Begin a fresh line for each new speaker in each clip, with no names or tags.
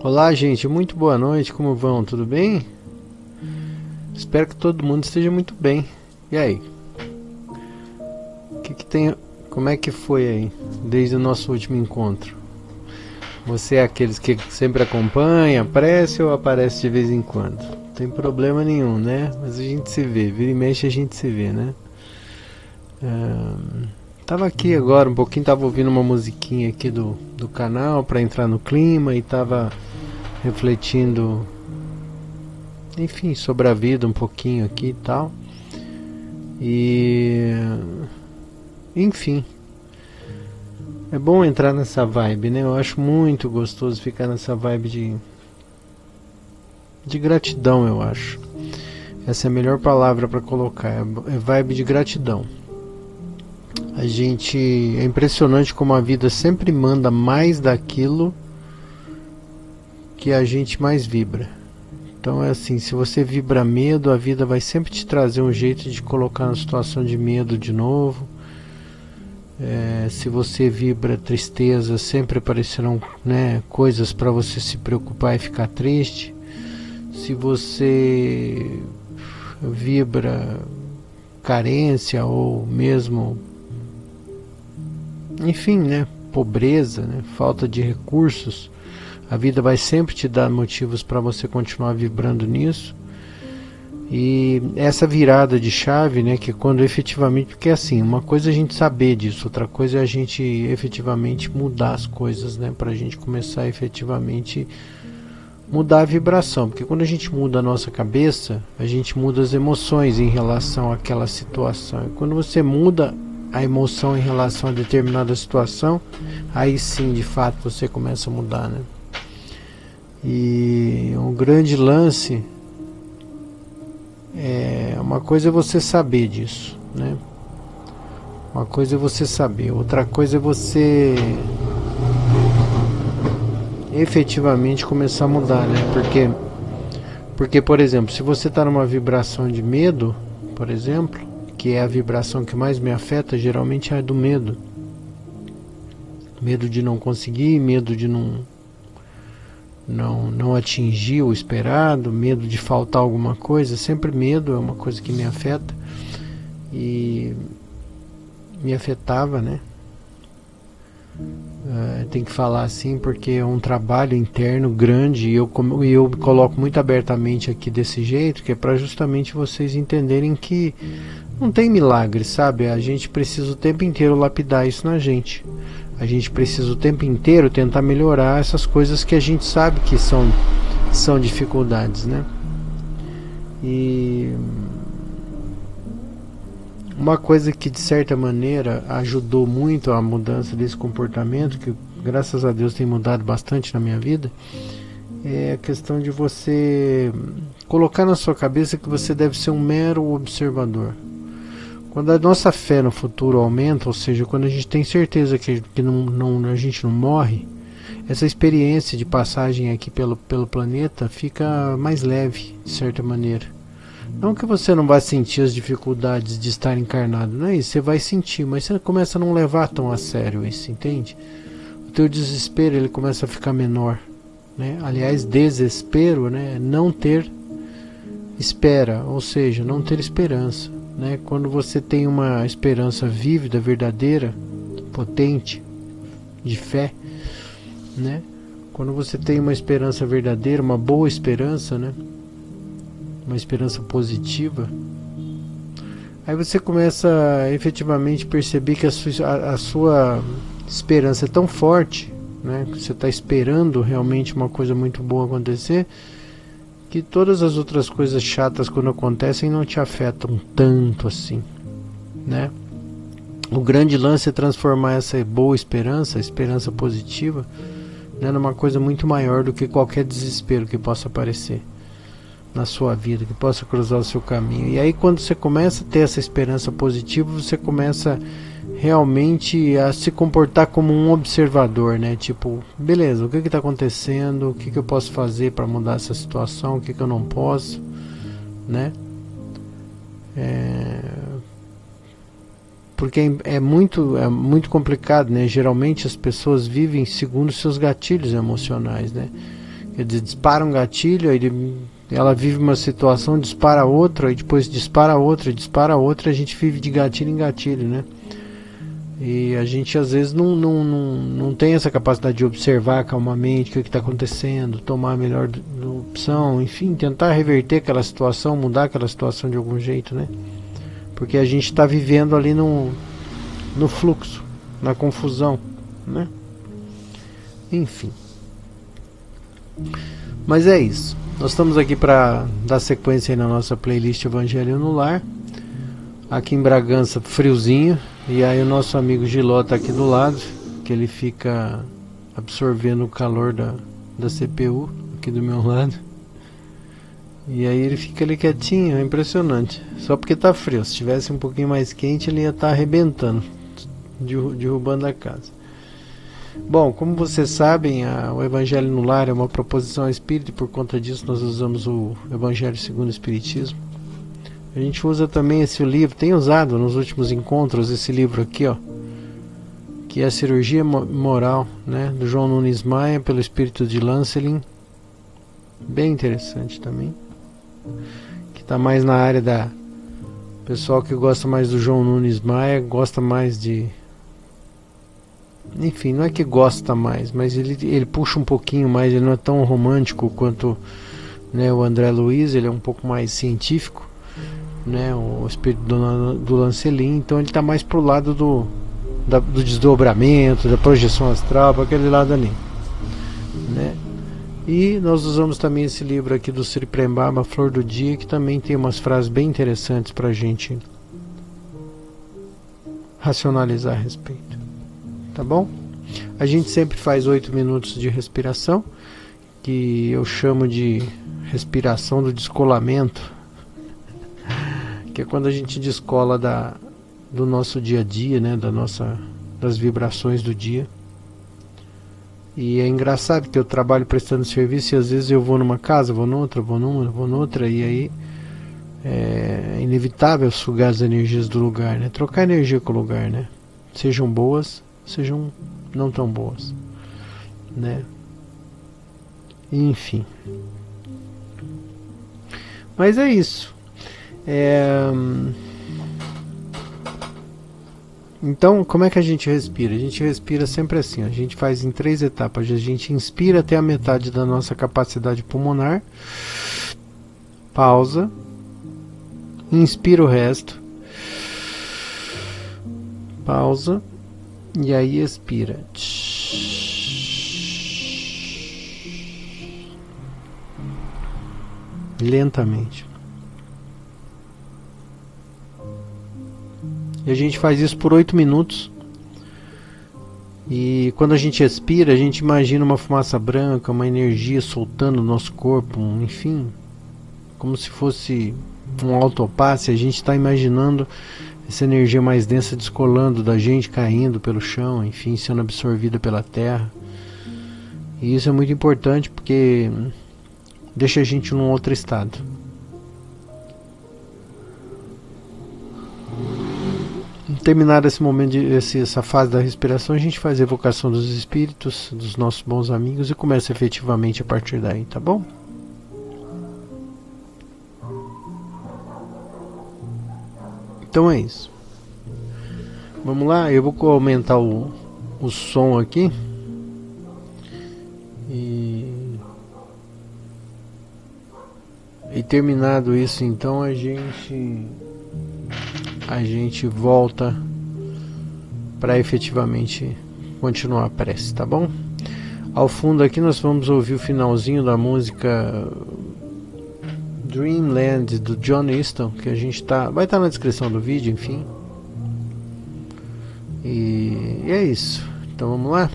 Olá, gente, muito boa noite, como vão? Tudo bem? Espero que todo mundo esteja muito bem. E aí? O que que tem? Como é que foi aí, desde o nosso último encontro? Você é aqueles que sempre acompanha, aparece ou aparece de vez em quando? Não tem problema nenhum, né? Mas a gente se vê, vira e mexe a gente se vê, né? Tava aqui agora um pouquinho, tava ouvindo uma musiquinha aqui do canal para entrar no clima e tava refletindo, enfim, sobre a vida um pouquinho aqui e tal. E enfim, é bom entrar nessa vibe, né? Eu acho muito gostoso ficar nessa vibe de gratidão, eu acho. Essa é a melhor palavra para colocar, é vibe de gratidão. A gente, é impressionante como a vida sempre manda mais daquilo que a gente mais vibra. Então é assim, se você vibra medo, a vida vai sempre te trazer um jeito de colocar na situação de medo de novo. Se você vibra tristeza, sempre aparecerão, né, coisas para você se preocupar e ficar triste. Se você vibra carência ou mesmo, enfim, né, pobreza, né, falta de recursos, a vida vai sempre te dar motivos para você continuar vibrando nisso. E essa virada de chave, né, que quando efetivamente, porque assim, uma coisa é a gente saber disso, outra coisa é a gente efetivamente mudar as coisas, né, para a gente começar a efetivamente mudar a vibração, porque quando a gente muda a nossa cabeça, a gente muda as emoções em relação àquela situação. E quando você muda a emoção em relação a determinada situação, aí sim, de fato, você começa a mudar, né? E um grande lance uma coisa é você saber disso, né? Uma coisa é você saber, outra coisa é você efetivamente começar a mudar, né? Porque por exemplo, se você está numa vibração de medo, por exemplo, que é a vibração que mais me afeta, geralmente é a do medo. Medo de não conseguir, medo de não atingir o esperado, medo de faltar alguma coisa. Sempre medo é uma coisa que me afeta e me afetava, né? Tem que falar assim porque é um trabalho interno grande e eu coloco muito abertamente aqui desse jeito, que é para justamente vocês entenderem que não tem milagre, sabe? A gente precisa o tempo inteiro lapidar isso na gente. A gente precisa o tempo inteiro tentar melhorar essas coisas que a gente sabe que são dificuldades, né? E uma coisa que de certa maneira ajudou muito a mudança desse comportamento, que graças a Deus tem mudado bastante na minha vida, é a questão de você colocar na sua cabeça que você deve ser um mero observador. Quando a nossa fé no futuro aumenta, ou seja, quando a gente tem certeza que a gente não morre, essa experiência de passagem aqui pelo planeta fica mais leve, de certa maneira. Não que você não vai sentir as dificuldades de estar encarnado, não é isso, você vai sentir, mas você começa a não levar tão a sério isso, entende? O teu desespero ele começa a ficar menor, né? Aliás, desespero, né, não ter espera, ou seja, não ter esperança, né? Quando você tem uma esperança vívida, verdadeira, potente, de fé, né? Quando você tem uma esperança verdadeira, uma boa esperança, né? Uma esperança positiva, aí você começa a efetivamente perceber que a sua esperança é tão forte, né? Que você está esperando realmente uma coisa muito boa acontecer, que todas as outras coisas chatas quando acontecem não te afetam tanto assim, né? O grande lance é transformar essa boa esperança, a esperança positiva, né, numa coisa muito maior do que qualquer desespero que possa aparecer na sua vida, que possa cruzar o seu caminho. E aí quando você começa a ter essa esperança positiva, você começa realmente a se comportar como um observador, né? Tipo, beleza, o que está acontecendo? O que eu posso fazer para mudar essa situação? O que eu não posso, né? Porque é muito complicado, né? Geralmente as pessoas vivem segundo seus gatilhos emocionais, né? Quer dizer, dispara um gatilho, aí ela vive uma situação, dispara outra, e depois dispara outra, a gente vive de gatilho em gatilho, né? E a gente às vezes não tem essa capacidade de observar calmamente o que está acontecendo, tomar a melhor opção, enfim, tentar reverter aquela situação, mudar aquela situação de algum jeito, né? Porque a gente está vivendo ali no fluxo, na confusão, né? Enfim. Mas é isso. Nós estamos aqui para dar sequência aí na nossa playlist Evangelho no Lar. Aqui em Bragança, friozinho. E aí o nosso amigo Giló está aqui do lado, que ele fica absorvendo o calor da CPU aqui do meu lado. E aí ele fica ali quietinho, é impressionante. Só porque tá frio. Se tivesse um pouquinho mais quente, ele ia estar arrebentando, derrubando a casa. Bom, como vocês sabem, o Evangelho no Lar é uma proposição espírita e por conta disso nós usamos o Evangelho segundo o Espiritismo. A gente usa também esse livro, tem usado nos últimos encontros esse livro aqui, ó, que é a Cirurgia Moral, né, do João Nunes Maia, pelo espírito de Lancelin. Bem interessante também. Que está mais na área da... pessoal que gosta mais do João Nunes Maia, gosta mais de... enfim, não é que gosta mais, mas ele puxa um pouquinho mais, ele não é tão romântico quanto, né, o André Luiz, ele é um pouco mais científico, né, o espírito do Lancelin, então ele está mais pro lado do desdobramento, da projeção astral, para aquele lado ali, né? E nós usamos também esse livro aqui do Sri Prembaba, Flor do Dia, que também tem umas frases bem interessantes para a gente racionalizar a respeito. Tá bom? A gente sempre faz 8 minutos de respiração, que eu chamo de respiração do descolamento, que é quando a gente descola do nosso dia a dia, né, das vibrações do dia. E é engraçado que eu trabalho prestando serviço e às vezes eu vou numa casa, vou noutra, vou noutra, e aí é inevitável sugar as energias do lugar, né? Trocar energia com o lugar, né? Sejam boas, sejam não tão boas, né? Enfim. Mas é isso. Então, como é que a gente respira? A gente respira sempre assim, a gente faz em 3 etapas. A gente inspira até a metade da nossa capacidade pulmonar, pausa, inspira o resto, pausa, e aí expira. Lentamente. E a gente faz isso por 8 minutos. E quando a gente expira, a gente imagina uma fumaça branca, uma energia soltando no nosso corpo, enfim, como se fosse um autopasse. A gente está imaginando essa energia mais densa descolando da gente, caindo pelo chão, enfim, sendo absorvida pela terra. E isso é muito importante porque deixa a gente num outro estado. Terminar esse momento, essa fase da respiração, a gente faz a evocação dos espíritos, dos nossos bons amigos e começa efetivamente a partir daí, tá bom? Então é isso. Vamos lá, eu vou aumentar o som aqui. E terminado isso, então a gente volta para efetivamente continuar a prece, tá bom? Ao fundo aqui nós vamos ouvir o finalzinho da música Dreamland do John Easton, que a gente vai estar na descrição do vídeo, enfim. E é isso. Então vamos lá.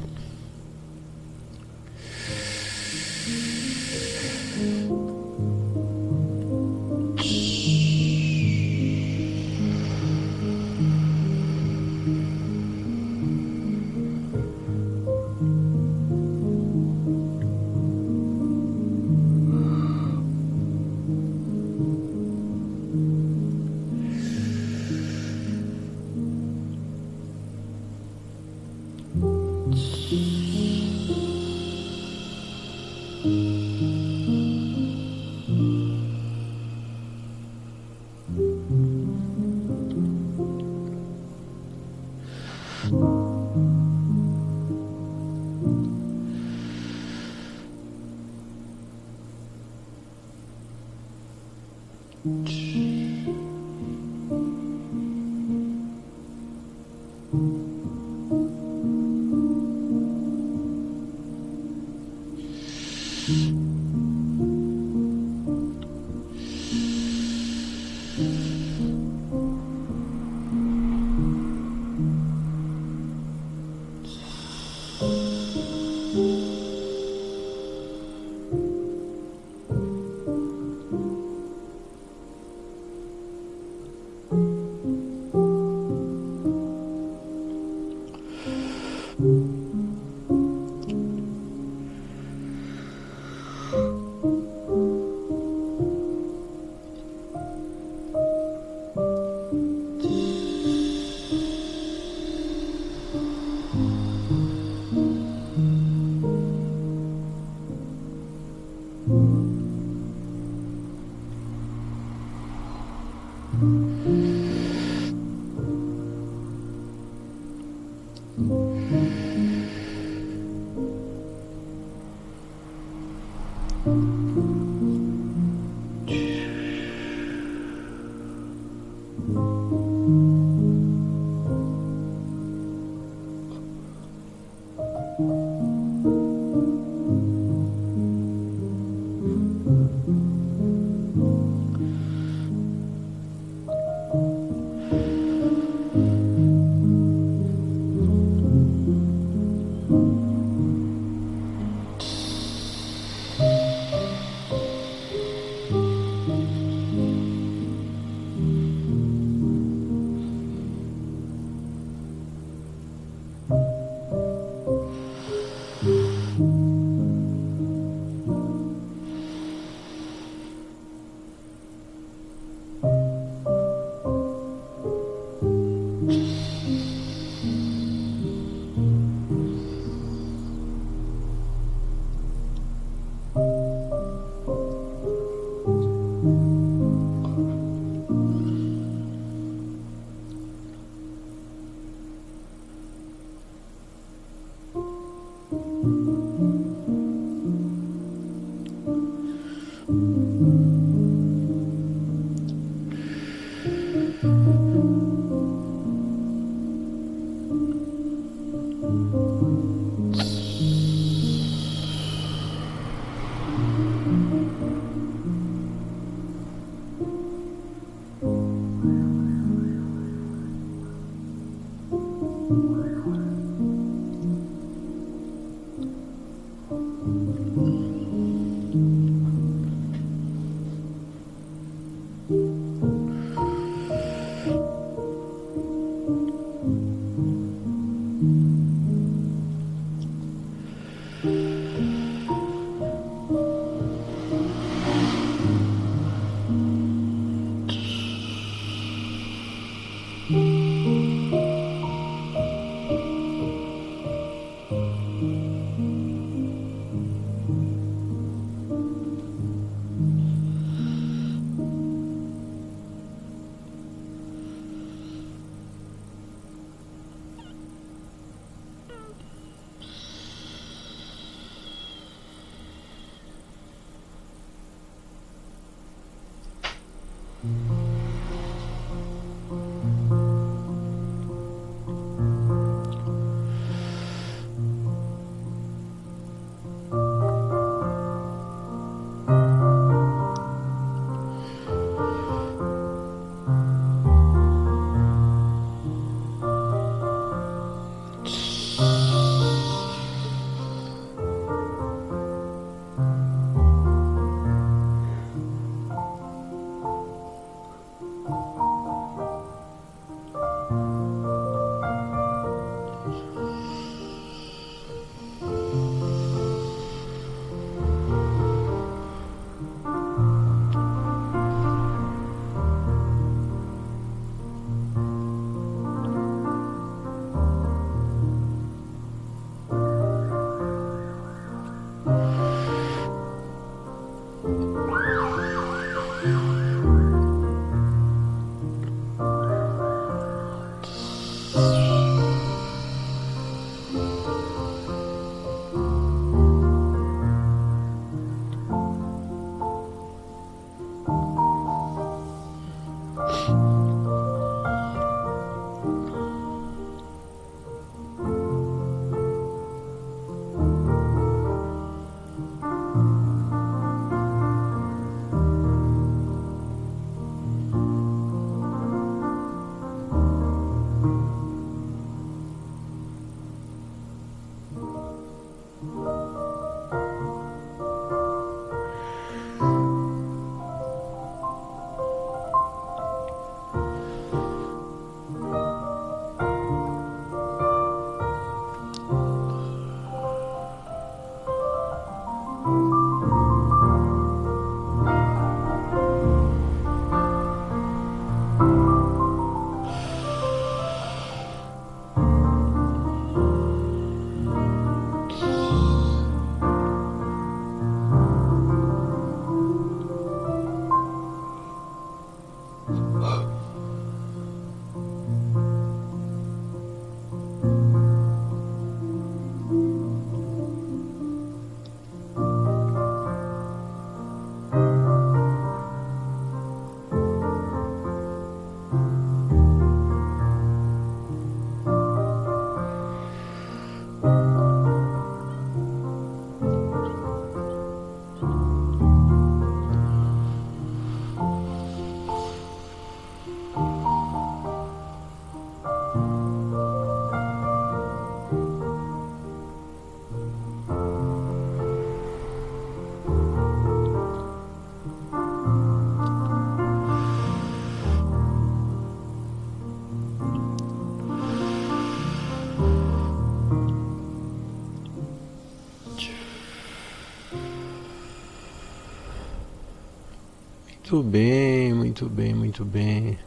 Muito bem, muito bem, muito bem.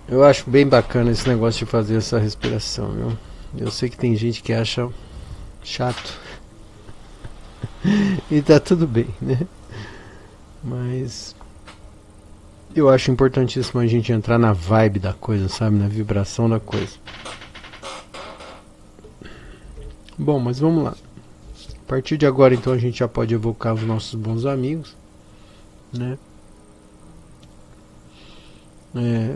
Eu acho bem bacana esse negócio de fazer essa respiração, viu? Eu sei que tem gente que acha chato. E tá tudo bem, né? Mas eu acho importantíssimo a gente entrar na vibe da coisa, sabe? Na vibração da coisa. Bom, mas vamos lá. A partir de agora, então, a gente já pode evocar os nossos bons amigos, né?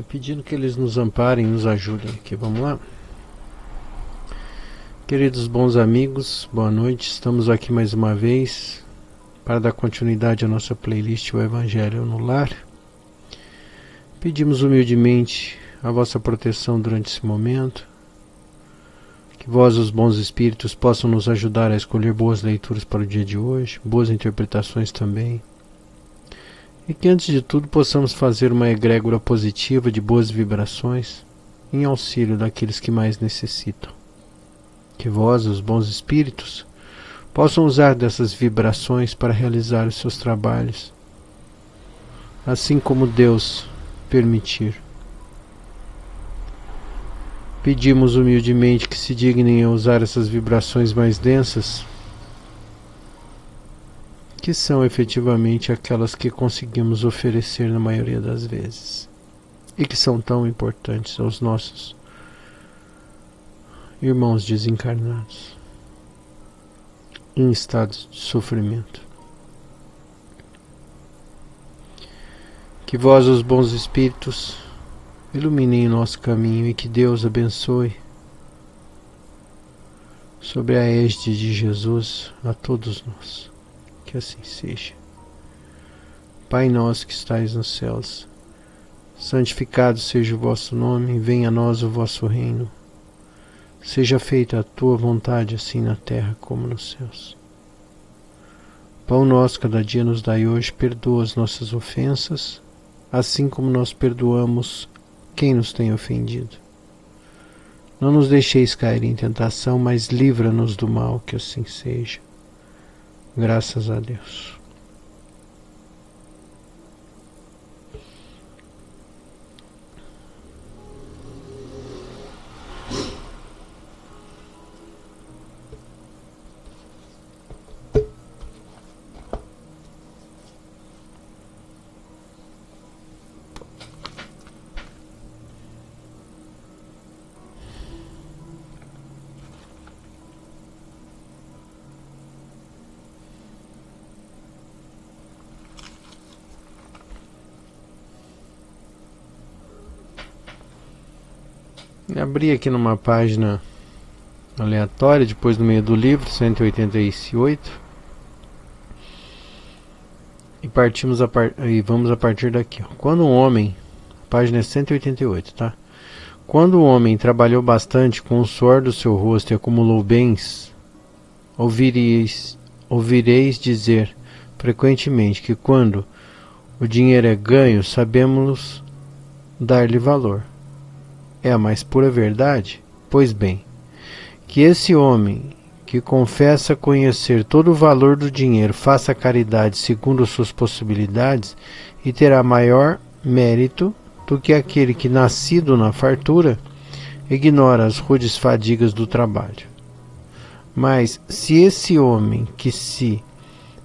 Pedindo que eles nos amparem, nos ajudem aqui. Vamos lá? Queridos bons amigos, boa noite. Estamos aqui mais uma vez para dar continuidade à nossa playlist O Evangelho no Lar. Pedimos humildemente a vossa proteção durante esse momento. Que vós, os bons espíritos, possam nos ajudar a escolher boas leituras para o dia de hoje, boas interpretações também. E que antes de tudo possamos fazer uma egrégora positiva de boas vibrações em auxílio daqueles que mais necessitam. Que vós, os bons espíritos, possam usar dessas vibrações para realizar os seus trabalhos, assim como Deus permitir. Pedimos humildemente que se dignem a usar essas vibrações mais densas, que são efetivamente aquelas que conseguimos oferecer na maioria das vezes, e que são tão importantes aos nossos irmãos desencarnados, em estados de sofrimento. Que vós, os bons espíritos, iluminem o nosso caminho e que Deus abençoe, sobre a égide de Jesus, a todos nós. Que assim seja. Pai nosso que estais nos céus, santificado seja o vosso nome, venha a nós o vosso reino. Seja feita a tua vontade, assim na terra como nos céus. Pão nosso cada dia nos dai hoje, perdoa as nossas ofensas, assim como nós perdoamos quem nos tem ofendido. Não nos deixeis cair em tentação, mas livra-nos do mal, que assim seja. Graças a Deus. Abri aqui numa página aleatória, depois no meio do livro, 188, e vamos a partir daqui. Quando um homem, página 188, tá? Quando o homem trabalhou bastante com o suor do seu rosto e acumulou bens, ouvireis dizer frequentemente que quando o dinheiro é ganho, sabemos dar-lhe valor. É a mais pura verdade? Pois bem, que esse homem que confessa conhecer todo o valor do dinheiro faça caridade segundo suas possibilidades e terá maior mérito do que aquele que, nascido na fartura, ignora as rudes fadigas do trabalho. Mas se esse homem que se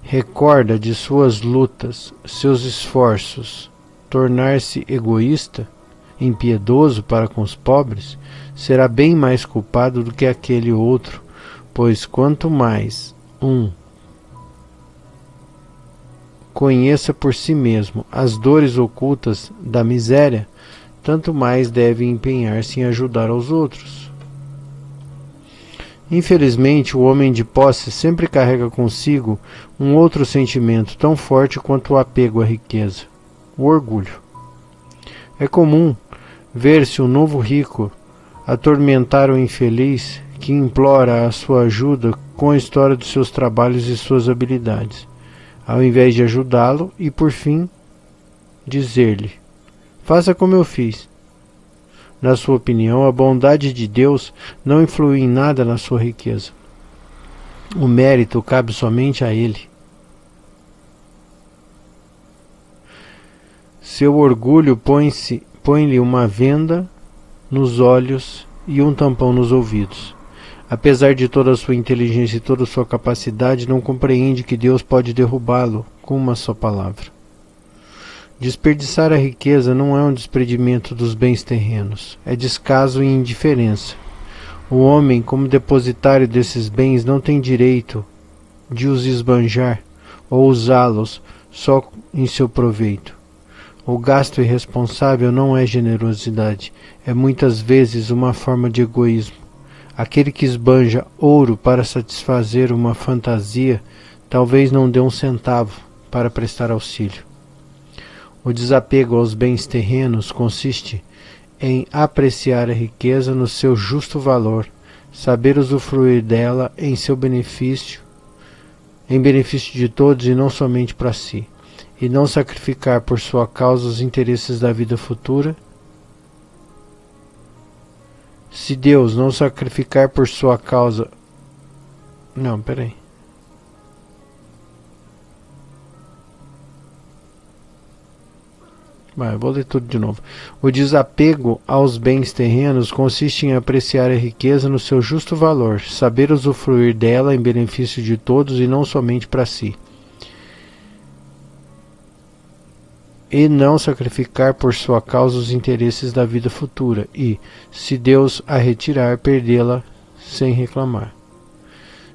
recorda de suas lutas, seus esforços, tornar-se egoísta, impiedoso para com os pobres, será bem mais culpado do que aquele outro, pois quanto mais conheça por si mesmo as dores ocultas da miséria, tanto mais deve empenhar-se em ajudar aos outros. Infelizmente, o homem de posse sempre carrega consigo um outro sentimento tão forte quanto o apego à riqueza: o orgulho. É comum ver-se um novo rico atormentar o infeliz que implora a sua ajuda com a história dos seus trabalhos e suas habilidades, ao invés de ajudá-lo e, por fim, dizer-lhe: faça como eu fiz. Na sua opinião, a bondade de Deus não influi em nada na sua riqueza. O mérito cabe somente a Ele. Seu orgulho põe-lhe uma venda nos olhos e um tampão nos ouvidos. Apesar de toda a sua inteligência e toda a sua capacidade, não compreende que Deus pode derrubá-lo com uma só palavra. Desperdiçar a riqueza não é um desprendimento dos bens terrenos, é descaso e indiferença. O homem, como depositário desses bens, não tem direito de os esbanjar ou usá-los só em seu proveito. O gasto irresponsável não é generosidade, é muitas vezes uma forma de egoísmo. Aquele que esbanja ouro para satisfazer uma fantasia, talvez não dê um centavo para prestar auxílio. O desapego aos bens terrenos consiste em apreciar a riqueza no seu justo valor, saber usufruir dela em benefício de todos e não somente para si, e não sacrificar por sua causa os interesses da vida futura. Se Deus não sacrificar por sua causa... Não, peraí. Eu vou ler tudo de novo. O desapego aos bens terrenos consiste em apreciar a riqueza no seu justo valor, saber usufruir dela em benefício de todos e não somente para si, e não sacrificar por sua causa os interesses da vida futura, e, se Deus a retirar, perdê-la sem reclamar.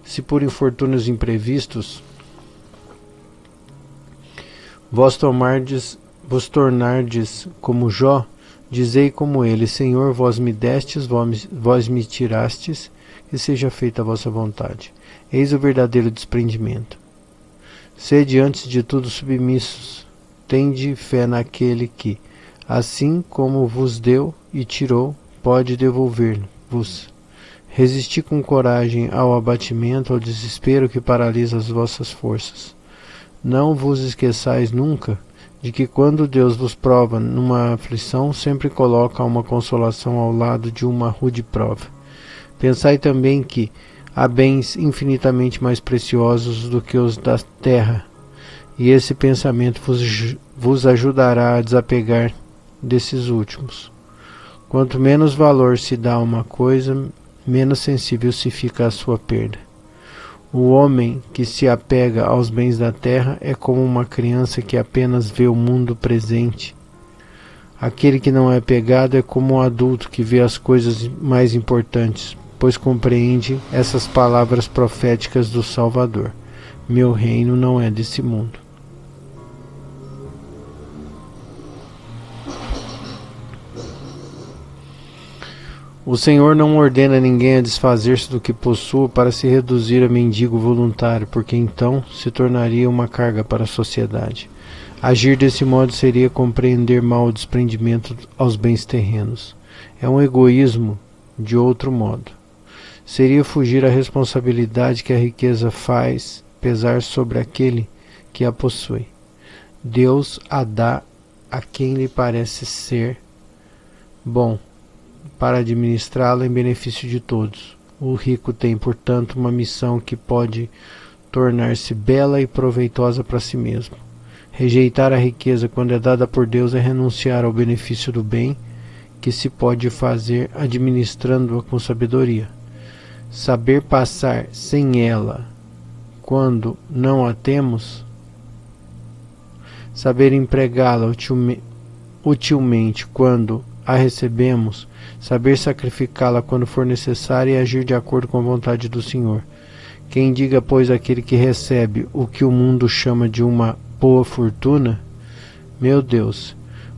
Se por infortúnios imprevistos vos tornardes como Jó, dizei como ele: Senhor, vós me destes, vós me tirastes, que seja feita a vossa vontade. Eis o verdadeiro desprendimento. Sede antes de tudo submissos, tende fé naquele que, assim como vos deu e tirou, pode devolver-vos. Resisti com coragem ao abatimento, ao desespero que paralisa as vossas forças. Não vos esqueçais nunca de que quando Deus vos prova numa aflição, sempre coloca uma consolação ao lado de uma rude prova. Pensai também que há bens infinitamente mais preciosos do que os da terra, e esse pensamento vos ajudará a desapegar desses últimos. Quanto menos valor se dá a uma coisa, menos sensível se fica à sua perda. O homem que se apega aos bens da terra é como uma criança que apenas vê o mundo presente. Aquele que não é apegado é como um adulto que vê as coisas mais importantes, pois compreende essas palavras proféticas do Salvador: meu reino não é desse mundo. O Senhor não ordena ninguém a desfazer-se do que possua para se reduzir a mendigo voluntário, porque então se tornaria uma carga para a sociedade. Agir desse modo seria compreender mal o desprendimento aos bens terrenos. É um egoísmo de outro modo. Seria fugir à responsabilidade que a riqueza faz pesar sobre aquele que a possui. Deus a dá a quem lhe parece ser bom, para administrá-la em benefício de todos. O rico tem, portanto, uma missão que pode tornar-se bela e proveitosa para si mesmo. Rejeitar a riqueza quando é dada por Deus é renunciar ao benefício do bem que se pode fazer administrando-a com sabedoria. Saber passar sem ela quando não a temos, saber empregá-la utilmente quando a recebemos, saber sacrificá-la quando for necessário e agir de acordo com a vontade do Senhor. Quem diga, pois, aquele que recebe o que o mundo chama de uma boa fortuna: meu Deus,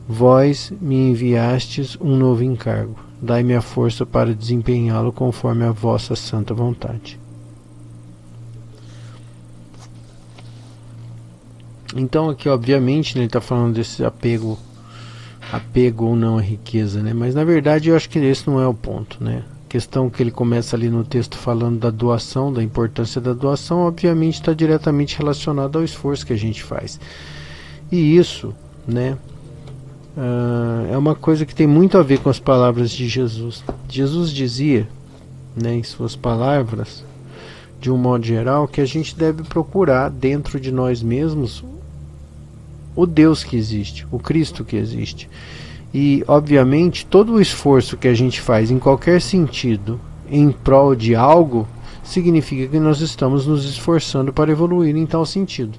vós me enviastes um novo encargo, dai-me a força para desempenhá-lo conforme a vossa santa vontade. Então aqui, obviamente, ele está falando desse apego ou não à riqueza, né? Mas na verdade eu acho que esse não é o ponto, né? A questão que ele começa ali no texto falando da doação, da importância da doação, obviamente está diretamente relacionado ao esforço que a gente faz. E isso, né, é uma coisa que tem muito a ver com as palavras de Jesus. Jesus dizia, né, em suas palavras, de um modo geral, que a gente deve procurar dentro de nós mesmos o Deus que existe, o Cristo que existe. E, obviamente, todo o esforço que a gente faz em qualquer sentido em prol de algo, significa que nós estamos nos esforçando para evoluir em tal sentido,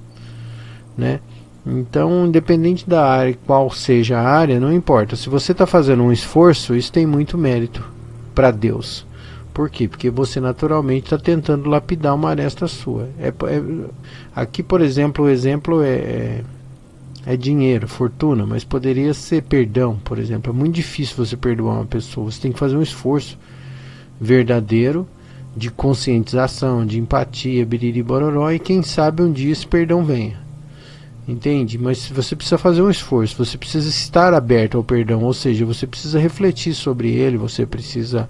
né? Então, independente da área, qual seja a área, não importa. Se você está fazendo um esforço, isso tem muito mérito para Deus. Por quê? Porque você naturalmente está tentando lapidar uma aresta sua. Aqui, por exemplo, o exemplo é dinheiro, fortuna, mas poderia ser perdão, por exemplo. É muito difícil você perdoar uma pessoa. Você tem que fazer um esforço verdadeiro de conscientização, de empatia, biriri bororó, e quem sabe um dia esse perdão venha. Entende? Mas você precisa fazer um esforço, você precisa estar aberto ao perdão, ou seja, você precisa refletir sobre ele, você precisa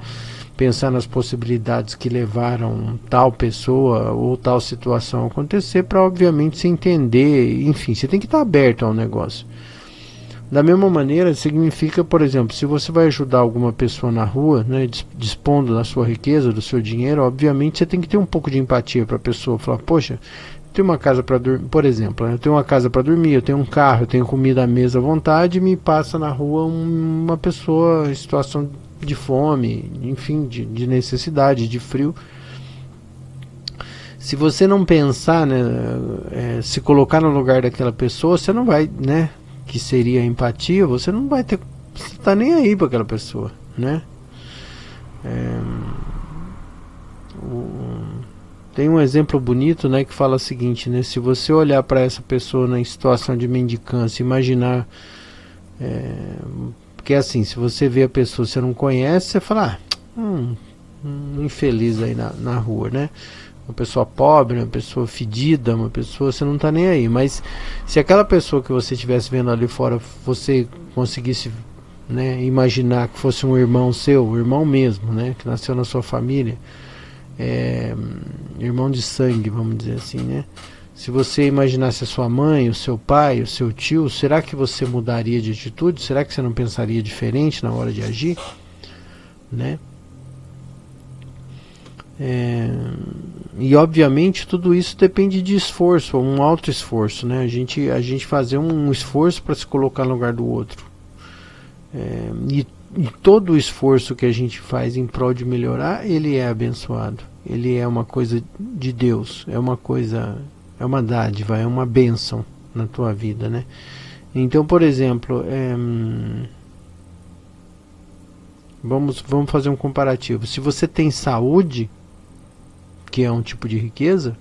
pensar nas possibilidades que levaram tal pessoa ou tal situação a acontecer, para obviamente se entender, enfim, você tem que estar aberto ao negócio. Da mesma maneira, significa, por exemplo, se você vai ajudar alguma pessoa na rua, né, dispondo da sua riqueza, do seu dinheiro, obviamente você tem que ter um pouco de empatia para a pessoa, falar, poxa, eu tenho uma casa para dormir, por exemplo, eu tenho uma casa para dormir, eu tenho um carro, eu tenho comida à mesa à vontade, e me passa na rua uma pessoa em situação de fome, enfim, de necessidade, de frio. Se você não pensar, né, se colocar no lugar daquela pessoa, você não vai, né, que seria a empatia, você não vai ter, você tá nem aí para aquela pessoa, né? Tem um exemplo bonito, né, que fala o seguinte, né, se você olhar para essa pessoa em situação de mendicância, imaginar, porque assim, se você vê a pessoa que você não conhece, você fala, um infeliz aí na rua, né? Uma pessoa pobre, uma pessoa fedida, uma pessoa, você não está nem aí. Mas se aquela pessoa que você estivesse vendo ali fora, você conseguisse, né, imaginar que fosse um irmão seu, um irmão mesmo, né, que nasceu na sua família, irmão de sangue, vamos dizer assim, né? Se você imaginasse a sua mãe, o seu pai, o seu tio, será que você mudaria de atitude? Será que você não pensaria diferente na hora de agir, né? E obviamente tudo isso depende de esforço, um alto esforço, né? A gente fazer um esforço para se colocar no lugar do outro, e todo o esforço que a gente faz em prol de melhorar, ele é abençoado, ele é uma coisa de Deus, é uma dádiva, é uma bênção na tua vida, né? Então, por exemplo, vamos fazer um comparativo. Se você tem saúde, que é um tipo de riqueza,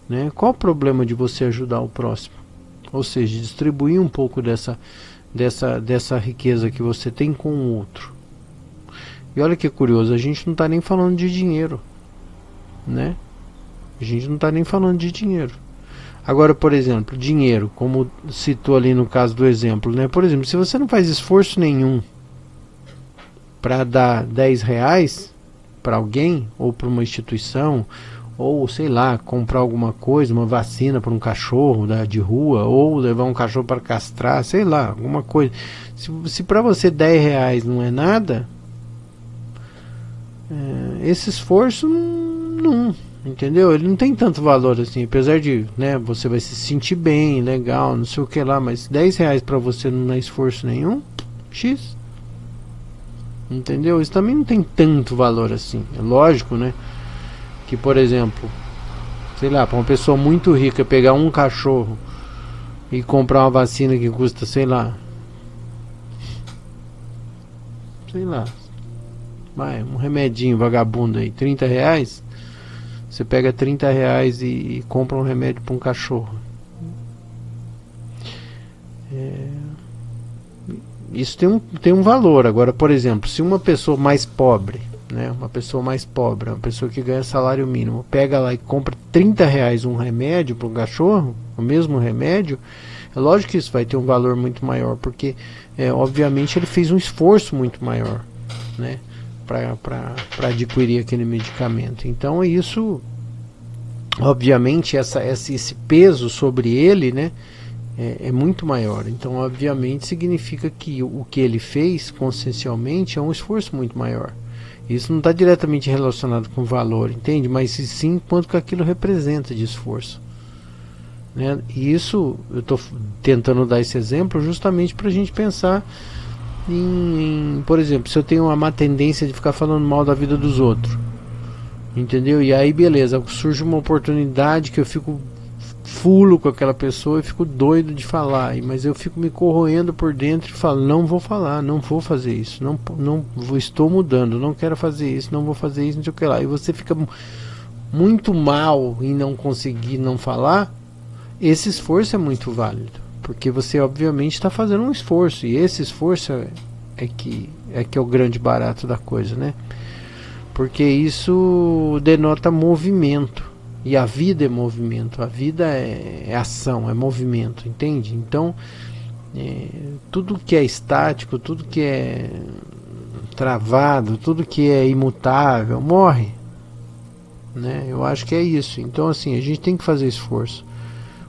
né? Qual o problema de você ajudar o próximo? Ou seja, distribuir um pouco dessa riqueza que você tem com o outro. E olha que curioso, a gente não está nem falando de dinheiro, né? A gente não está nem falando de dinheiro. Agora, por exemplo, dinheiro, como citou ali no caso do exemplo, né? Por exemplo, se você não faz esforço nenhum para dar 10 reais para alguém, ou para uma instituição, ou sei lá, comprar alguma coisa, uma vacina para um cachorro de rua, ou levar um cachorro para castrar, sei lá, alguma coisa. Se para você 10 reais não é nada, esse esforço não, entendeu? Ele não tem tanto valor assim, apesar de, né, você vai se sentir bem, legal, não sei o que lá, mas 10 reais para você não é esforço nenhum, X. Entendeu? Isso também não tem tanto valor assim. É lógico, né, que, por exemplo, sei lá, para uma pessoa muito rica pegar um cachorro e comprar uma vacina que custa, sei lá, um remedinho vagabundo aí, 30 reais, você pega 30 reais e compra um remédio para um cachorro. Isso tem um valor. Agora, por exemplo, se uma pessoa mais pobre, né, uma pessoa que ganha salário mínimo, pega lá e compra 30 reais um remédio para um cachorro, o mesmo remédio, é lógico que isso vai ter um valor muito maior, porque obviamente ele fez um esforço muito maior, né, para adquirir aquele medicamento. Então isso, obviamente, esse peso sobre ele, né, é muito maior. Então, obviamente, significa que o que ele fez consciencialmente é um esforço muito maior. Isso não está diretamente relacionado com valor, entende? Mas sim quanto que aquilo representa de esforço, né? E isso, eu estou tentando dar esse exemplo justamente para a gente pensar por exemplo, se eu tenho uma má tendência de ficar falando mal da vida dos outros, entendeu? E aí beleza, surge uma oportunidade que eu fico fulo com aquela pessoa e fico doido de falar, mas eu fico me corroendo por dentro e falo, não vou falar, não vou fazer isso, não vou, estou mudando, não quero fazer isso, não vou fazer isso, não sei o que lá. E você fica muito mal em não conseguir não falar. Esse esforço é muito válido, porque você obviamente está fazendo um esforço, e esse esforço é o grande barato da coisa, né? Porque isso denota movimento, e a vida é movimento, a vida é ação, é movimento, entende? Então, tudo que é estático, tudo que é travado, tudo que é imutável, morre, né? Eu acho que é isso. Então, assim, a gente tem que fazer esforço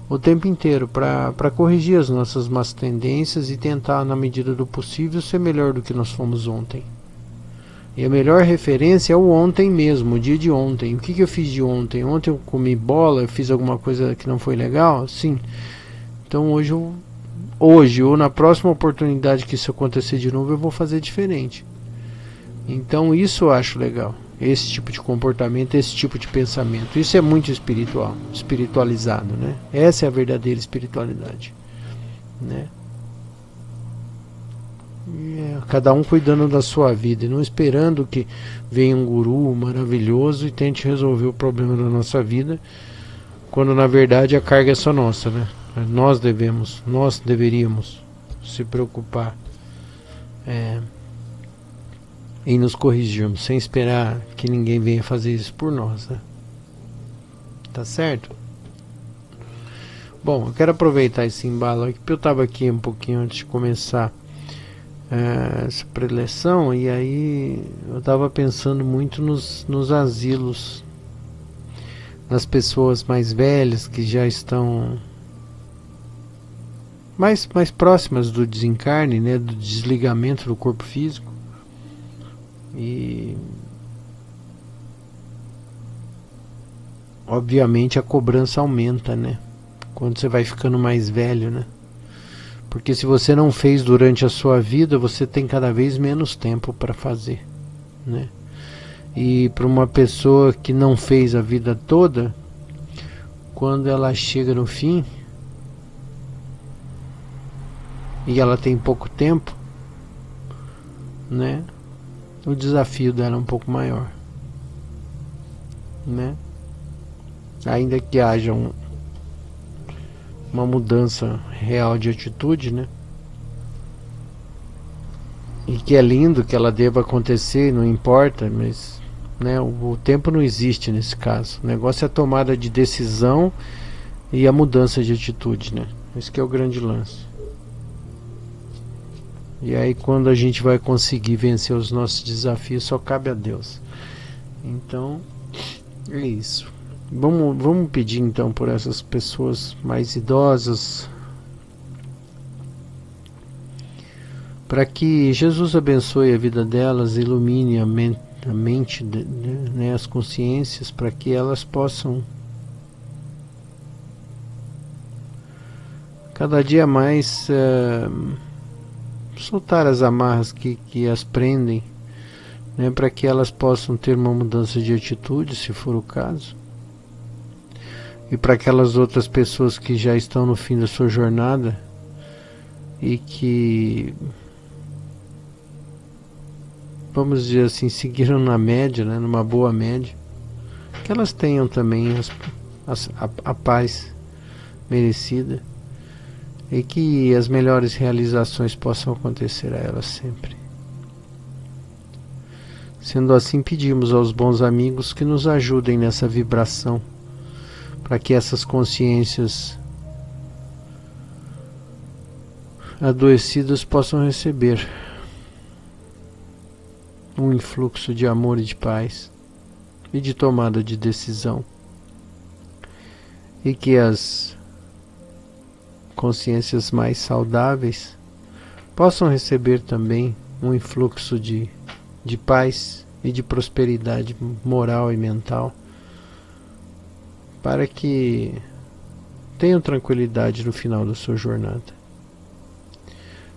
o tempo inteiro para corrigir as nossas más tendências e tentar, na medida do possível, ser melhor do que nós fomos ontem. E a melhor referência é o ontem mesmo, o dia de ontem. O que eu fiz de ontem? Ontem eu comi bola, eu fiz alguma coisa que não foi legal? Sim. Então hoje ou na próxima oportunidade que isso acontecer de novo, eu vou fazer diferente. Então isso eu acho legal. Esse tipo de comportamento, esse tipo de pensamento. Isso é muito espiritual, espiritualizado, né? Essa é a verdadeira espiritualidade, né? Cada um cuidando da sua vida e não esperando que venha um guru maravilhoso e tente resolver o problema da nossa vida, quando na verdade a carga é só nossa, né? Nós deveríamos se preocupar em nos corrigirmos, sem esperar que ninguém venha fazer isso por nós, né? Tá certo? Bom, eu quero aproveitar esse embalo aqui, porque eu estava aqui um pouquinho antes de começar essa preleção, e aí eu estava pensando muito nos asilos, nas pessoas mais velhas que já estão mais próximas do desencarne, né, do desligamento do corpo físico. E obviamente a cobrança aumenta, né, quando você vai ficando mais velho, né? Porque se você não fez durante a sua vida, você tem cada vez menos tempo para fazer, né? E para uma pessoa que não fez a vida toda, quando ela chega no fim e ela tem pouco tempo, né? O desafio dela é um pouco maior, né? Ainda que haja uma mudança real de atitude, né? E que é lindo que ela deva acontecer, não importa, mas, né, o tempo não existe nesse caso. O negócio é a tomada de decisão e a mudança de atitude, né? Esse que é o grande lance. E aí quando a gente vai conseguir vencer os nossos desafios, só cabe a Deus. Então, é isso. Vamos pedir então por essas pessoas mais idosas, para que Jesus abençoe a vida delas, ilumine a mente, né, as consciências, para que elas possam cada dia mais soltar as amarras que as prendem, né, para que elas possam ter uma mudança de atitude, se for o caso. E para aquelas outras pessoas que já estão no fim da sua jornada e que, vamos dizer assim, seguiram na média, né, numa boa média, que elas tenham também a paz merecida e que as melhores realizações possam acontecer a elas sempre. Sendo assim, pedimos aos bons amigos que nos ajudem nessa vibração, para que essas consciências adoecidas possam receber um influxo de amor e de paz e de tomada de decisão, e que as consciências mais saudáveis possam receber também um influxo de paz e de prosperidade moral e mental, para que tenham tranquilidade no final da sua jornada.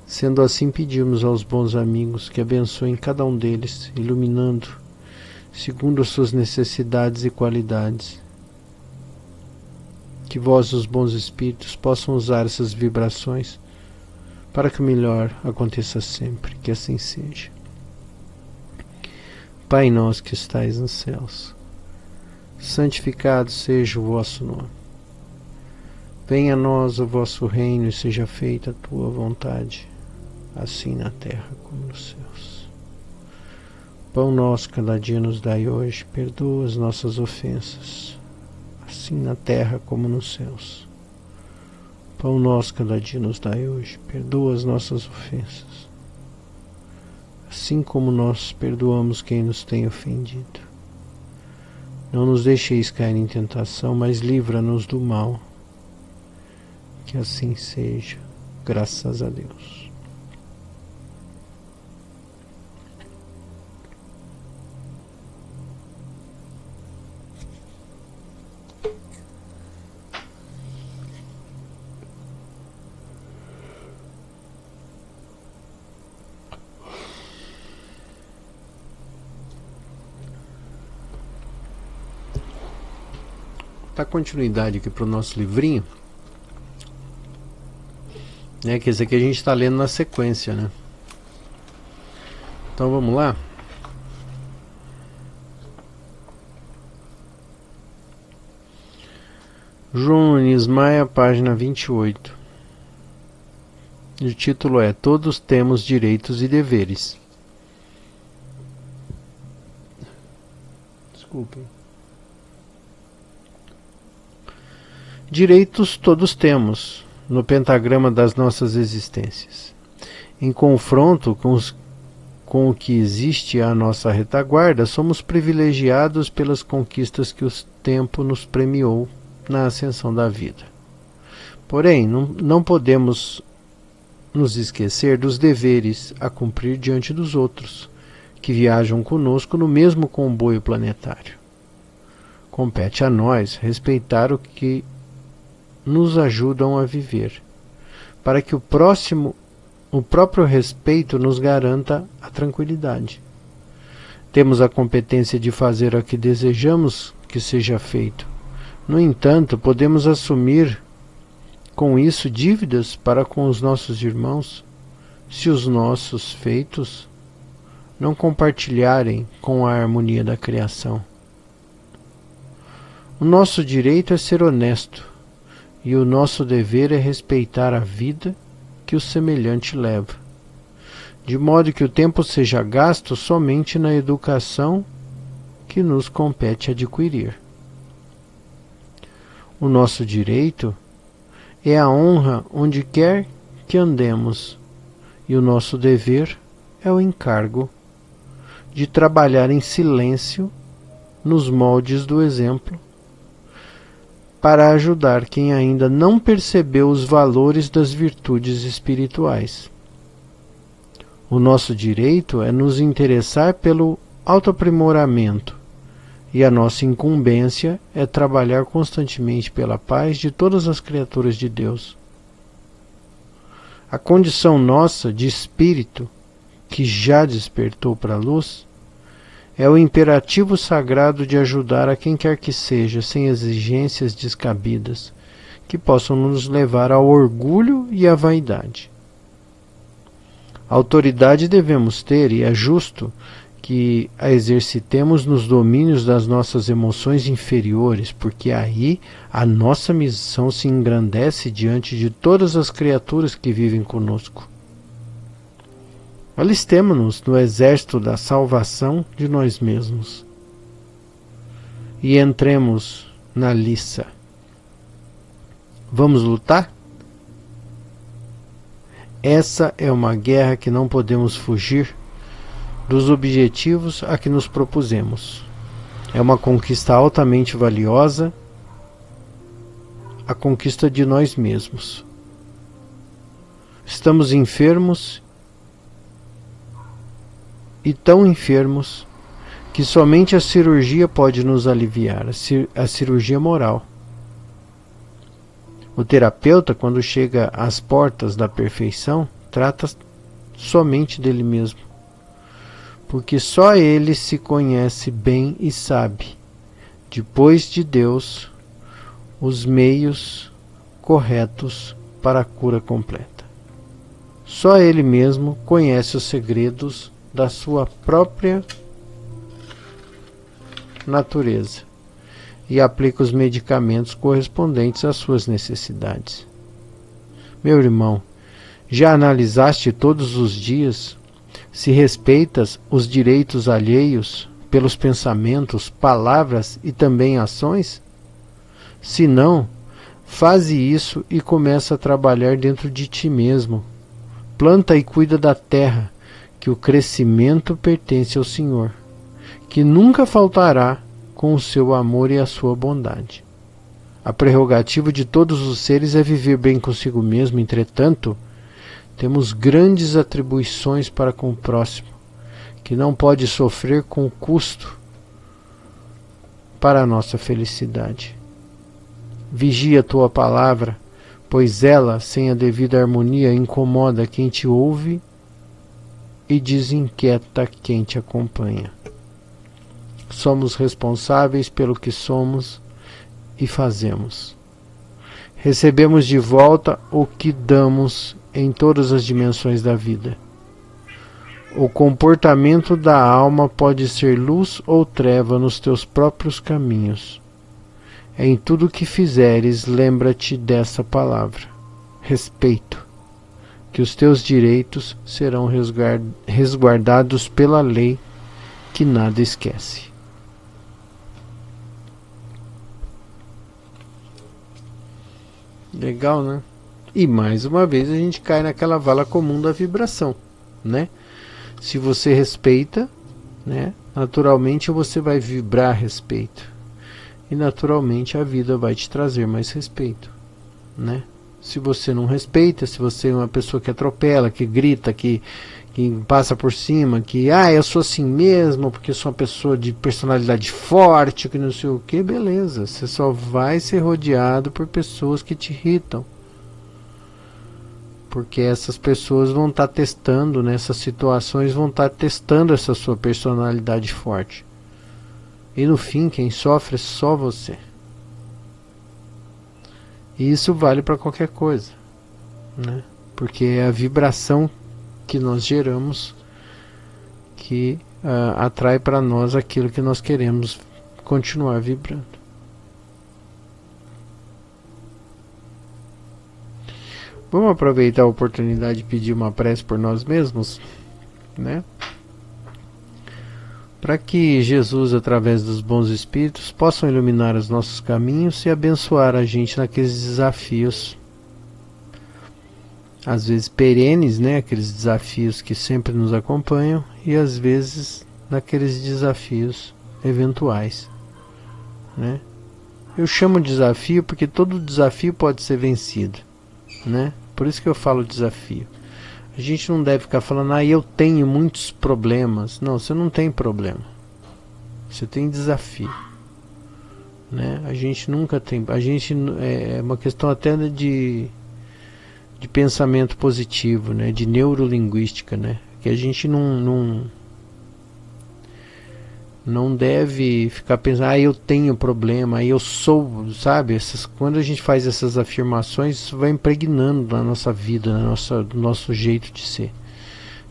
Sendo assim, pedimos aos bons amigos que abençoem cada um deles, iluminando, segundo as suas necessidades e qualidades. Que vós, os bons espíritos, possam usar essas vibrações para que o melhor aconteça sempre, que assim seja. Pai nosso que estais nos céus, santificado seja o vosso nome. Venha a nós o vosso reino e seja feita a tua vontade, assim na terra como nos céus. Pão nosso cada dia nos dai hoje, perdoa as nossas ofensas, assim na terra como nos céus. Pão nosso cada dia nos dai hoje, perdoa as nossas ofensas, assim como nós perdoamos quem nos tem ofendido. Não nos deixeis cair em tentação, mas livra-nos do mal. Que assim seja, graças a Deus. Dá continuidade aqui para o nosso livrinho, né? Que esse aqui a gente está lendo na sequência, né? Então vamos lá. João Nunes Maia, página 28. O título é Todos temos direitos e deveres. Desculpem. Direitos todos temos, no pentagrama das nossas existências. Em confronto com o que existe à nossa retaguarda, somos privilegiados pelas conquistas que o tempo nos premiou na ascensão da vida. Porém, não podemos nos esquecer dos deveres a cumprir diante dos outros, que viajam conosco no mesmo comboio planetário. Compete a nós respeitar o que nos ajudam a viver, para que o próprio respeito nos garanta a tranquilidade. Temos a competência de fazer o que desejamos que seja feito. No entanto, podemos assumir com isso dívidas para com os nossos irmãos, se os nossos feitos não compartilharem com a harmonia da criação. O nosso direito é ser honesto, e o nosso dever é respeitar a vida que o semelhante leva, de modo que o tempo seja gasto somente na educação que nos compete adquirir. O nosso direito é a honra onde quer que andemos, e o nosso dever é o encargo de trabalhar em silêncio nos moldes do exemplo, para ajudar quem ainda não percebeu os valores das virtudes espirituais. O nosso direito é nos interessar pelo autoaprimoramento, e a nossa incumbência é trabalhar constantemente pela paz de todas as criaturas de Deus. A condição nossa de espírito, que já despertou para a luz, é o imperativo sagrado de ajudar a quem quer que seja, sem exigências descabidas, que possam nos levar ao orgulho e à vaidade. Autoridade devemos ter, e é justo que a exercitemos nos domínios das nossas emoções inferiores, porque aí a nossa missão se engrandece diante de todas as criaturas que vivem conosco. Alistemo-nos no exército da salvação de nós mesmos e entremos na liça. Vamos lutar? Essa é uma guerra que não podemos fugir dos objetivos a que nos propusemos. É uma conquista altamente valiosa, a conquista de nós mesmos. Estamos enfermos e tão enfermos que somente a cirurgia pode nos aliviar, a cirurgia moral. O terapeuta, quando chega às portas da perfeição, trata somente dele mesmo, porque só ele se conhece bem e sabe, depois de Deus, os meios corretos para a cura completa. Só ele mesmo conhece os segredos da sua própria natureza e aplica os medicamentos correspondentes às suas necessidades. Meu irmão, já analisaste todos os dias se respeitas os direitos alheios pelos pensamentos, palavras e também ações? Se não, faze isso e começa a trabalhar dentro de ti mesmo. Planta e cuida da terra, que o crescimento pertence ao Senhor, que nunca faltará com o seu amor e a sua bondade. A prerrogativa de todos os seres é viver bem consigo mesmo. Entretanto, temos grandes atribuições para com o próximo, que não pode sofrer com custo para a nossa felicidade. Vigia a tua palavra, pois ela, sem a devida harmonia, incomoda quem te ouve e desinquieta quem te acompanha. Somos responsáveis pelo que somos e fazemos. Recebemos de volta o que damos em todas as dimensões da vida. O comportamento da alma pode ser luz ou treva nos teus próprios caminhos. Em tudo que fizeres, lembra-te dessa palavra: respeito, que os teus direitos serão resguardados pela lei que nada esquece. Legal, né? E mais uma vez a gente cai naquela vala comum da vibração, né? Se você respeita, né, naturalmente você vai vibrar a respeito. E naturalmente a vida vai te trazer mais respeito, né? Se você não respeita, se você é uma pessoa que atropela, que grita, que passa por cima, que eu sou assim mesmo, porque eu sou uma pessoa de personalidade forte, que não sei o que, beleza. Você só vai ser rodeado por pessoas que te irritam. Porque essas pessoas vão estar testando, nessas situações vão estar testando essa sua personalidade forte. E no fim, quem sofre é só você. E isso vale para qualquer coisa, né? Porque é a vibração que nós geramos que atrai para nós aquilo que nós queremos continuar vibrando. Vamos aproveitar a oportunidade de pedir uma prece por nós mesmos, né? Para que Jesus, através dos bons espíritos, possam iluminar os nossos caminhos e abençoar a gente naqueles desafios, às vezes perenes, né? Aqueles desafios que sempre nos acompanham, e às vezes naqueles desafios eventuais, né? Eu chamo de desafio porque todo desafio pode ser vencido, né? Por isso que eu falo desafio. A gente não deve ficar falando, eu tenho muitos problemas. Não, você não tem problema. Você tem desafio, né? A gente nunca tem. A gente é uma questão até de pensamento positivo, né? De neurolinguística, né? Que a gente não deve ficar pensando, eu tenho problema, eu sou, sabe? Quando a gente faz essas afirmações, isso vai impregnando na nossa vida, no nosso jeito de ser.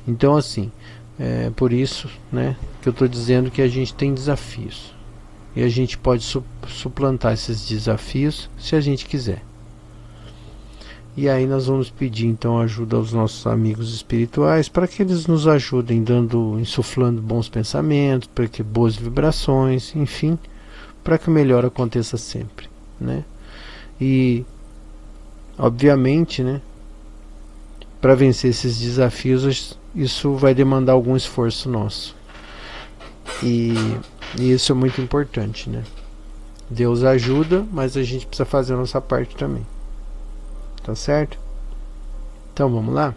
Então, assim, é por isso, né, que eu estou dizendo que a gente tem desafios. E a gente pode suplantar esses desafios se a gente quiser. E aí nós vamos pedir então ajuda aos nossos amigos espirituais para que eles nos ajudem insuflando bons pensamentos, para que boas vibrações, enfim, para que o melhor aconteça sempre, né? E obviamente, né, para vencer esses desafios, isso vai demandar algum esforço nosso. E isso é muito importante, né? Deus ajuda, mas a gente precisa fazer a nossa parte também. Tá certo? Então vamos lá?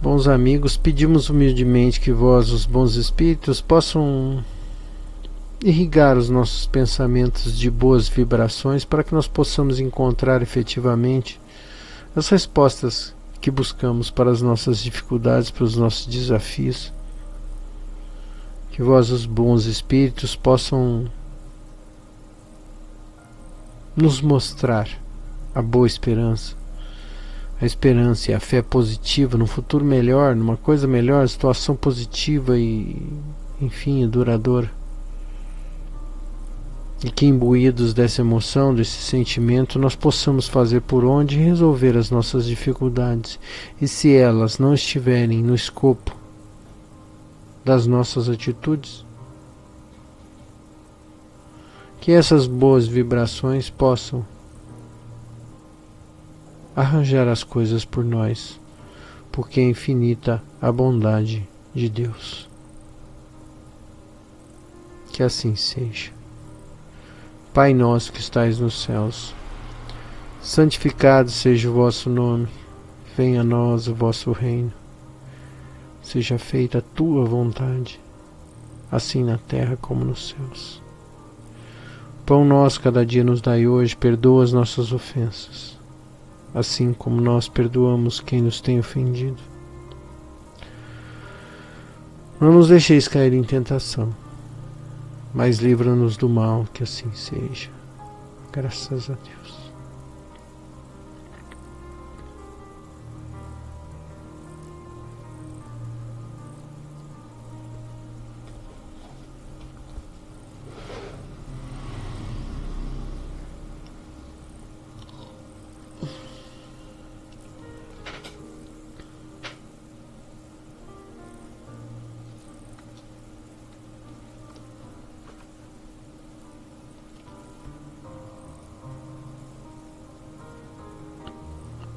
Bons amigos, pedimos humildemente que vós, os bons espíritos, possam irrigar os nossos pensamentos de boas vibrações para que nós possamos encontrar efetivamente as respostas que buscamos para as nossas dificuldades, para os nossos desafios. Que vós, os bons espíritos, possam nos mostrar a boa esperança, a esperança e a fé positiva num futuro melhor, numa coisa melhor, situação positiva e, enfim, duradoura. E que, imbuídos dessa emoção, desse sentimento, nós possamos fazer por onde resolver as nossas dificuldades. E se elas não estiverem no escopo das nossas atitudes, que essas boas vibrações possam arranjar as coisas por nós, porque é infinita a bondade de Deus. Que assim seja. Pai nosso que estais nos céus, santificado seja o vosso nome, venha a nós o vosso reino, seja feita a tua vontade, assim na terra como nos céus. Pão nosso cada dia nos dai hoje, perdoa as nossas ofensas, assim como nós perdoamos quem nos tem ofendido. Não nos deixeis cair em tentação, mas livra-nos do mal, que assim seja. Graças a Deus.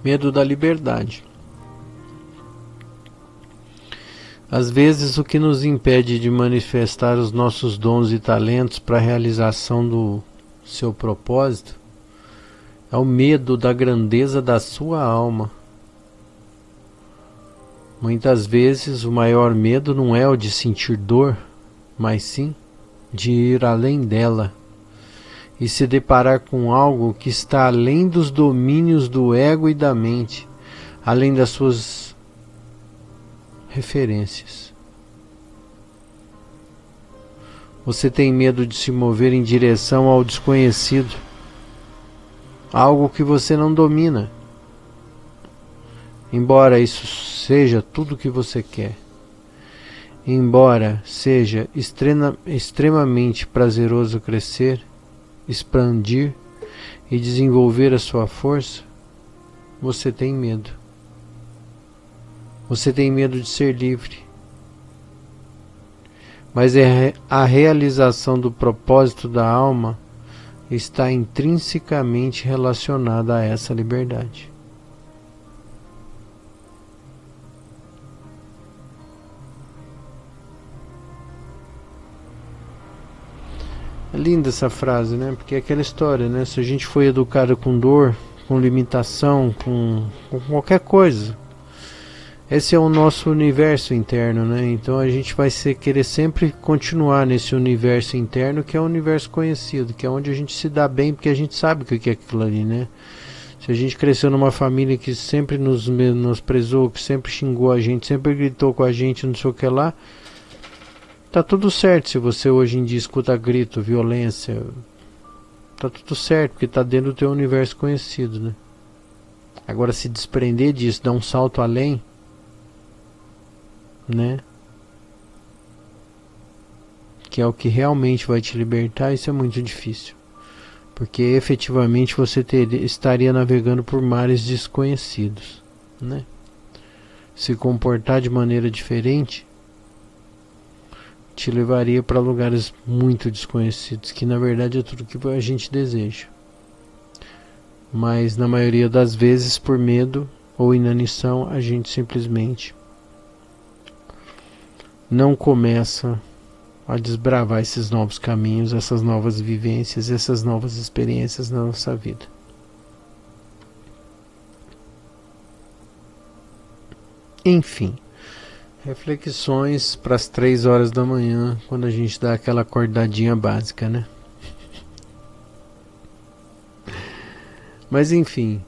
Medo da liberdade. Às vezes, o que nos impede de manifestar os nossos dons e talentos para a realização do seu propósito é o medo da grandeza da sua alma. Muitas vezes, o maior medo não é o de sentir dor, mas sim de ir além dela e se deparar com algo que está além dos domínios do ego e da mente, além das suas referências. Você tem medo de se mover em direção ao desconhecido, algo que você não domina, embora isso seja tudo o que você quer. Embora seja extremamente prazeroso crescer, expandir e desenvolver a sua força, você tem medo. Você tem medo de ser livre. Mas a realização do propósito da alma está intrinsecamente relacionada a essa liberdade. É linda essa frase, né? Porque é aquela história, né? Se a gente foi educado com dor, com limitação, com qualquer coisa, esse é o nosso universo interno, né? Então a gente vai querer sempre continuar nesse universo interno, que é o universo conhecido, que é onde a gente se dá bem, porque a gente sabe o que é aquilo ali, né? Se a gente cresceu numa família que sempre nos menosprezou, que sempre xingou a gente, sempre gritou com a gente, não sei o que lá, tá tudo certo. Se você hoje em dia escuta grito, violência, tá tudo certo, porque tá dentro do teu universo conhecido, né? Agora, se desprender disso, dar um salto além, né? Que é o que realmente vai te libertar, isso é muito difícil. Porque efetivamente você estaria navegando por mares desconhecidos, né? Se comportar de maneira diferente te levaria para lugares muito desconhecidos, que na verdade é tudo que a gente deseja. Mas na maioria das vezes, por medo ou inanição, a gente simplesmente não começa a desbravar esses novos caminhos, essas novas vivências, essas novas experiências na nossa vida. Enfim, Reflexões para as 3 horas da manhã, quando a gente dá aquela acordadinha básica, né? Mas enfim,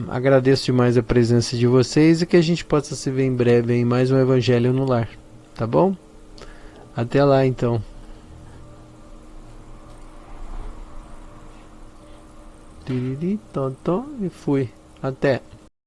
agradeço demais a presença de vocês e que a gente possa se ver em breve em mais um Evangelho no Lar, tá bom? Até lá então. Tiriri, tonton, e fui. Até.